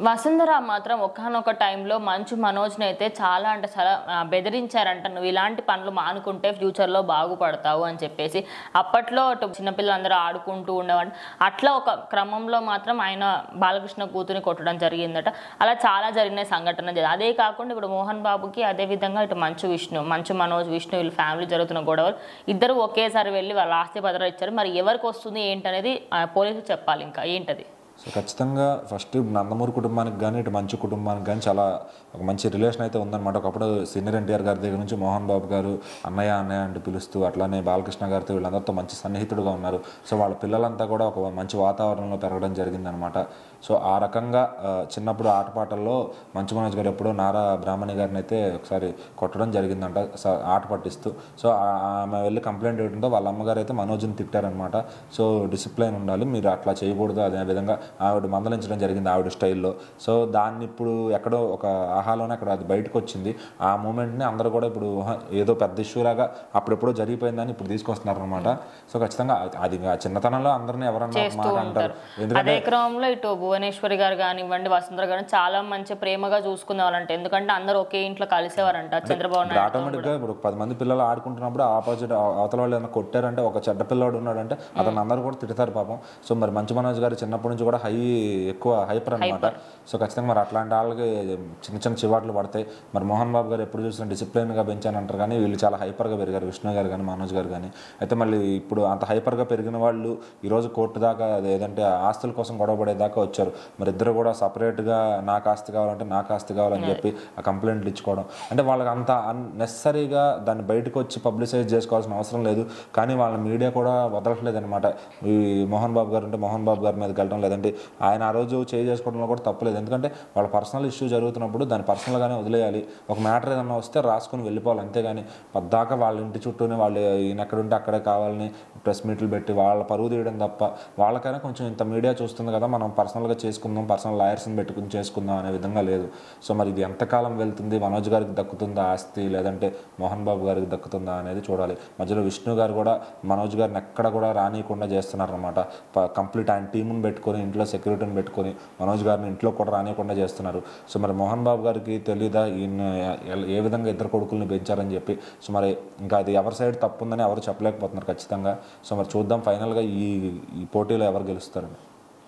వసుంధర మాత్రం ఒకానొక టైంలో మంచు మనోజ్ని అయితే చాలా అంటే చాలా బెదిరించారంట. నువ్వు ఇలాంటి పనులు మానుకుంటే ఫ్యూచర్లో బాగుపడతావు అని చెప్పేసి. అప్పట్లో చిన్నపిల్లలందరూ ఆడుకుంటూ ఉండేవాడు. అట్లా ఒక క్రమంలో మాత్రం ఆయన బాలకృష్ణ కూతురిని కొట్టడం జరిగిందట. అలా చాలా జరిగిన సంఘటన. అదే కాకుండా ఇప్పుడు మోహన్ బాబుకి అదేవిధంగా ఇటు మంచు మనోజ్ విష్ణు వీళ్ళు ఫ్యామిలీ జరుగుతున్న గొడవలు ఇద్దరు ఒకేసారి వెళ్ళి వాళ్ళ ఆస్తి పత్రాలు ఇచ్చారు. మరి ఎవరికి వస్తుంది ఏంటనేది పోలీసులు చెప్పాలి. ఇంకా ఏంటది? సో ఖచ్చితంగా ఫస్ట్ నందమూరి కుటుంబానికి కానీ ఇటు మంచు కుటుంబానికి కానీ చాలా ఒక మంచి రిలేషన్ అయితే ఉందన్నమాట. ఒకప్పుడు సీనియర్ ఎన్టీఆర్ గారి దగ్గర నుంచి మోహన్ బాబు గారు అన్నయ్య అన్నయ్య అంటూ పిలుస్తూ, అట్లానే బాలకృష్ణ గారితో వీళ్ళందరితో మంచి సన్నిహితుడుగా ఉన్నారు. సో వాళ్ళ పిల్లలంతా కూడా ఒక మంచి వాతావరణంలో పెరగడం జరిగిందనమాట. సో ఆ రకంగా చిన్నప్పుడు ఆటపాటల్లో మంచు మనోజ్ గారు ఎప్పుడో నారా బ్రాహ్మణి గారిని అయితే ఒకసారి కొట్టడం జరిగిందంట ఆట పట్టిస్తూ. సో ఆమె వెళ్ళి కంప్లైంట్ ఇవ్వడంతో వాళ్ళ అమ్మగారు అయితే మనోజ్ని తిట్టారనమాట. సో డిసిప్లైన్ ఉండాలి, మీరు అట్లా చేయకూడదు, అదేవిధంగా ఆవిడ మందలించడం జరిగింది ఆవిడ స్టైల్లో. సో దాన్ని ఇప్పుడు ఎక్కడో ఒక ఆహాలోనే అక్కడ అది బయటకు వచ్చింది. ఆ మూమెంట్ని అందరూ కూడా ఇప్పుడు ఏదో పెద్ద ఇష్యూ లాగా అప్పుడెప్పుడో జరిగిపోయిందని ఇప్పుడు తీసుకొస్తున్నారు అనమాట. సో ఖచ్చితంగా అది చిన్నతనంలో అందరినీ ఎవరన్నా మాట అంటారు. అదే క్రమంలో ఇటు భువనేశ్వరి గారు కానివ్వండి, వసుంధర గారు చాలా మంచి ప్రేమగా చూసుకునేవాళ్ళంట. ఎందుకంటే అందరూ ఒకే ఇంట్లో కలిసేవారంట. చంద్రబాబు నాయుడు ఆటోమేటిక్గా ఇప్పుడు 10 మంది పిల్లలు ఆడుకుంటున్నప్పుడు ఆపోజిట్ అవతల వాళ్ళు ఏమైనా కొట్టారంటే, ఒక చెడ్డ పిల్లవాడు ఉన్నాడంటే అతను అందరూ కూడా తిడతారు పాపం. సో మరి మంచు మనోజ్ గారు చిన్నప్పటి నుంచి కూడా ఎక్కువ హైపర్ అనమాట. సో ఖచ్చితంగా మరి అట్లాంటి వాళ్ళకి చిన్న చిన్న చివాట్లు పడతాయి. మరి మోహన్ బాబు గారు ఎప్పుడు చూసినా డిసిప్లిన్గా పెంచాను అంటారు, కానీ వీళ్ళు చాలా హైపర్గా పెరిగారు, విష్ణు గారు కానీ మనోజ్ గారు కానీ. అయితే మళ్ళీ ఇప్పుడు అంత హైపర్గా పెరిగిన వాళ్ళు ఈరోజు కోర్టు దాకా ఏదంటే ఆస్తుల కోసం గొడవపడేదాకా వచ్చారు. మరి ఇద్దరు కూడా సపరేట్గా నాకు ఆస్తి కావాలంటే నాకు ఆస్తి కావాలని చెప్పి ఆ కంప్లైంట్లు ఇచ్చుకోవడం అంటే వాళ్ళకి అంత అన్నెసరీగా దాన్ని బయటకు వచ్చి పబ్లిసైజ్ చేసుకోవాల్సిన అవసరం లేదు. కానీ వాళ్ళ మీడియా కూడా వదలట్లేదు అనమాట. ఈ మోహన్ బాబు గారు అంటే మోహన్ బాబు గారి మీదకి వెళ్ళడం, లేదంటే ఆయన ఆ రోజు చేసుకోవడంలో కూడా తప్పలేదు. ఎందుకంటే వాళ్ళ పర్సనల్ ఇష్యూ జరుగుతున్నప్పుడు దాన్ని పర్సనల్గానే వదిలేయాలి. ఒక మ్యాటర్ ఏదన్నా వస్తే రాసుకొని వెళ్ళిపోవాలి, అంతేగాని పద్దాక వాళ్ళ ఇంటి చుట్టూనే వాళ్ళు ఈయన ఎక్కడుంటే అక్కడే కావాలని ప్రెస్ మీట్లు పెట్టి వాళ్ళ పరువు తీయడం తప్ప, వాళ్ళకైనా కొంచెం ఇంత మీడియా చూస్తుంది కదా, మనం పర్సనల్గా చేసుకుందాం, పర్సనల్ లాయర్స్ని పెట్టుకుని చేసుకుందాం అనే విధంగా లేదు. సో మరి ఇది ఎంతకాలం వెళ్తుంది, మనోజ్ గారికి దక్కుతుందా ఆస్తి, లేదంటే మోహన్ బాబు గారికి దక్కుతుందా అనేది చూడాలి. మధ్యలో విష్ణు గారు కూడా మనోజ్ గారిని ఎక్కడ కూడా రానియకుండా చేస్తున్నారనమాట. కంప్లీట్ ఆయన టీముని పెట్టుకొని ఇంట్లో సెక్యూరిటీని పెట్టుకొని మనోజ్ గారిని ఇంట్లో కూడా రానియకుండా చేస్తున్నారు. సో మరి మోహన్ బాబు గారికి తెలీదా ఈయన ఏ విధంగా ఇద్దరు కొడుకుల్ని పెంచారని చెప్పి. సో మరి ఇంకా అది ఎవరి సైడ్ తప్పు ఉందని ఎవరు చెప్పలేకపోతున్నారు ఖచ్చితంగా. సో మరి చూద్దాం ఫైనల్గా ఈ పోటీలో ఎవరు గెలుస్తారని.